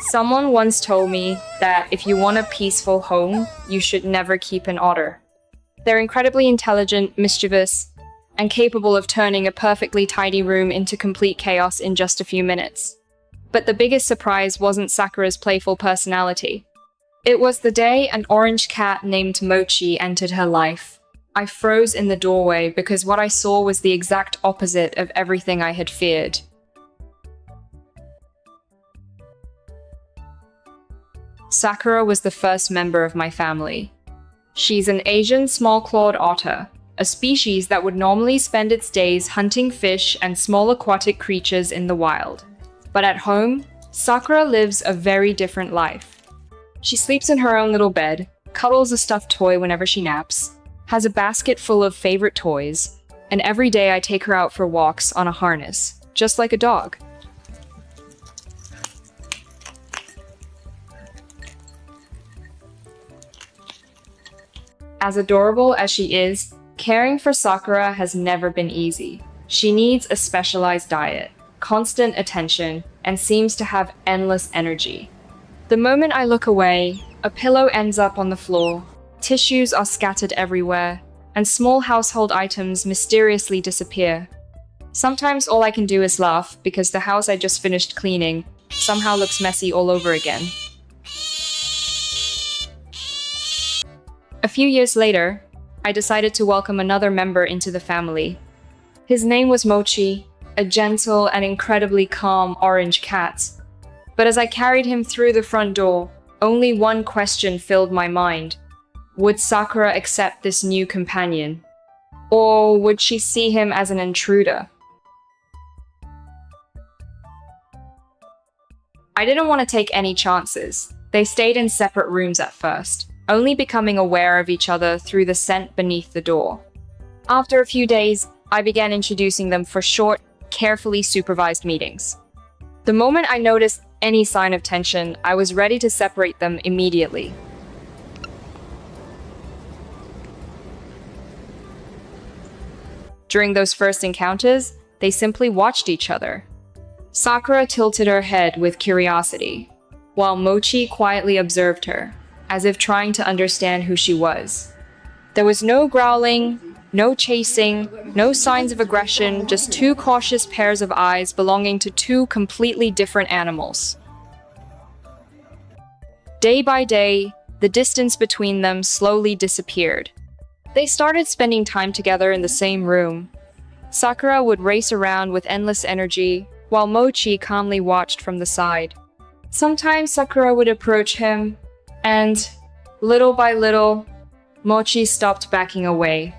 Someone once told me that if you want a peaceful home, you should never keep an otter. They're incredibly intelligent, mischievous, and capable of turning a perfectly tidy room into complete chaos in just a few minutes. But the biggest surprise wasn't Sakura's playful personality. It was the day an orange cat named Mochi entered her life. I froze in the doorway because what I saw was the exact opposite of everything I had feared. Sakura was the first member of my family. She's an Asian small-clawed otter, a species that would normally spend its days hunting fish and small aquatic creatures in the wild. But at home, Sakura lives a very different life. She sleeps in her own little bed, cuddles a stuffed toy whenever she naps, has a basket full of favorite toys, and every day I take her out for walks on a harness, just like a dog. As adorable as she is, caring for Sakura has never been easy. She needs a specialized diet, constant attention, and seems to have endless energy. The moment I look away, a pillow ends up on the floor, tissues are scattered everywhere, and small household items mysteriously disappear. Sometimes all I can do is laugh because the house I just finished cleaning somehow looks messy all over again. A few years later, I decided to welcome another member into the family. His name was Mochi, a gentle and incredibly calm orange cat. But as I carried him through the front door, only one question filled my mind. Would Sakura accept this new companion? Or would she see him as an intruder? I didn't want to take any chances. They stayed in separate rooms at first, only becoming aware of each other through the scent beneath the door. After a few days, I began introducing them for short, carefully supervised meetings. The moment I noticed any sign of tension, I was ready to separate them immediately. During those first encounters, they simply watched each other. Sakura tilted her head with curiosity, while Mochi quietly observed her, as if trying to understand who she was. There was no growling, no chasing, no signs of aggression, just two cautious pairs of eyes belonging to two completely different animals. Day by day, the distance between them slowly disappeared. They started spending time together in the same room. Sakura would race around with endless energy, while Mochi calmly watched from the side. Sometimes Sakura would approach him, and little by little, Mochi stopped backing away.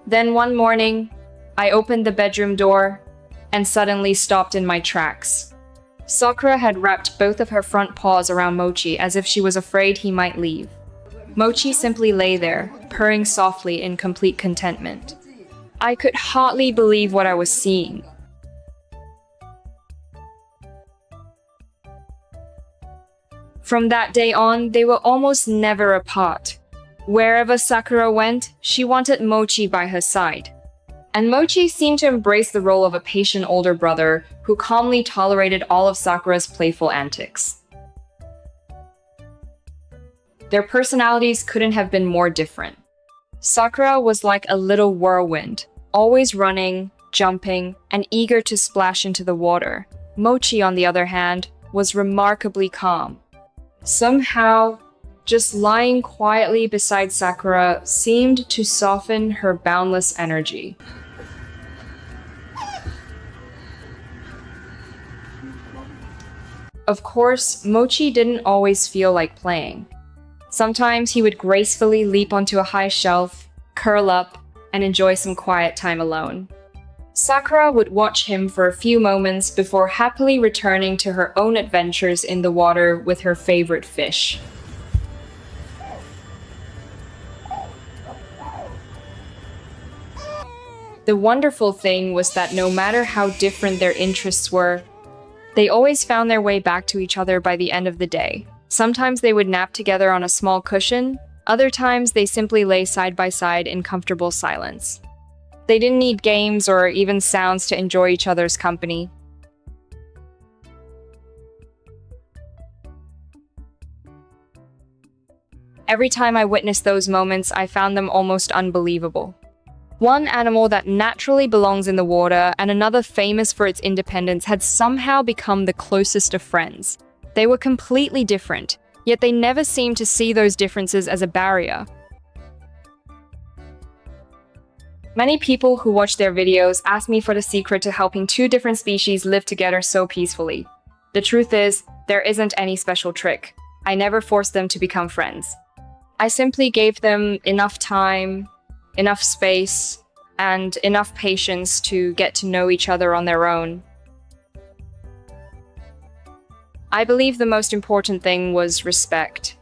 Then one morning, I opened the bedroom door and suddenly stopped in my tracks. Sakura had wrapped both of her front paws around Mochi as if she was afraid he might leave. Mochi simply lay there, purring softly in complete contentment. I could hardly believe what I was seeing. From that day on, they were almost never apart. Wherever Sakura went, she wanted Mochi by her side. And Mochi seemed to embrace the role of a patient older brother who calmly tolerated all of Sakura's playful antics. Their personalities couldn't have been more different. Sakura was like a little whirlwind, always running, jumping, and eager to splash into the water. Mochi, on the other hand, was remarkably calm. Somehow, just lying quietly beside Sakura seemed to soften her boundless energy. Of course, Mochi didn't always feel like playing. Sometimes he would gracefully leap onto a high shelf, curl up, and enjoy some quiet time alone. Sakura would watch him for a few moments before happily returning to her own adventures in the water with her favorite fish. The wonderful thing was that no matter how different their interests were, they always found their way back to each other by the end of the day. Sometimes they would nap together on a small cushion, other times they simply lay side by side in comfortable silence. They didn't need games or even sounds to enjoy each other's company. Every time I witnessed those moments, I found them almost unbelievable. One animal that naturally belongs in the water and another famous for its independence had somehow become the closest of friends. They were completely different, yet they never seemed to see those differences as a barrier. Many people who watch their videos ask me for the secret to helping two different species live together so peacefully. The truth is, there isn't any special trick. I never forced them to become friends. I simply gave them enough time, enough space, and enough patience to get to know each other on their own. I believe the most important thing was respect.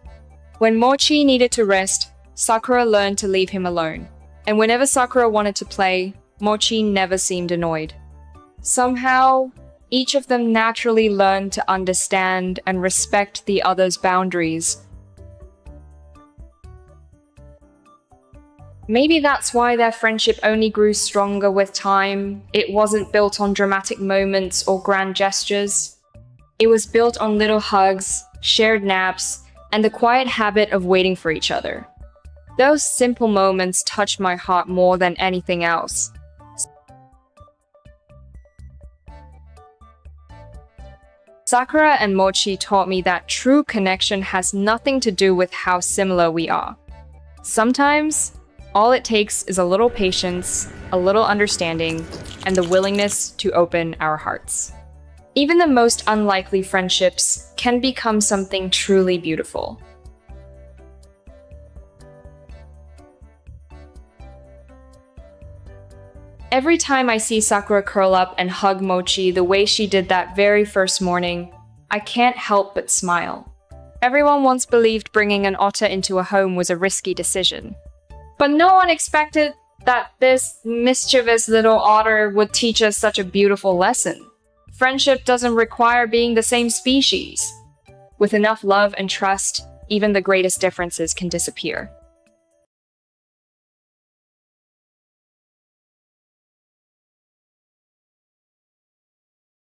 When Mochi needed to rest, Sakura learned to leave him alone. And whenever Sakura wanted to play, Mochi never seemed annoyed. Somehow, each of them naturally learned to understand and respect the other's boundaries. Maybe that's why their friendship only grew stronger with time. It wasn't built on dramatic moments or grand gestures. It was built on little hugs, shared naps, and the quiet habit of waiting for each other. Those simple moments touched my heart more than anything else. Sakura and Mochi taught me that true connection has nothing to do with how similar we are. Sometimes, all it takes is a little patience, a little understanding, and the willingness to open our hearts. Even the most unlikely friendships can become something truly beautiful. Every time I see Sakura curl up and hug Mochi the way she did that very first morning, I can't help but smile. Everyone once believed bringing an otter into a home was a risky decision. But no one expected that this mischievous little otter would teach us such a beautiful lesson. Friendship doesn't require being the same species. With enough love and trust, even the greatest differences can disappear.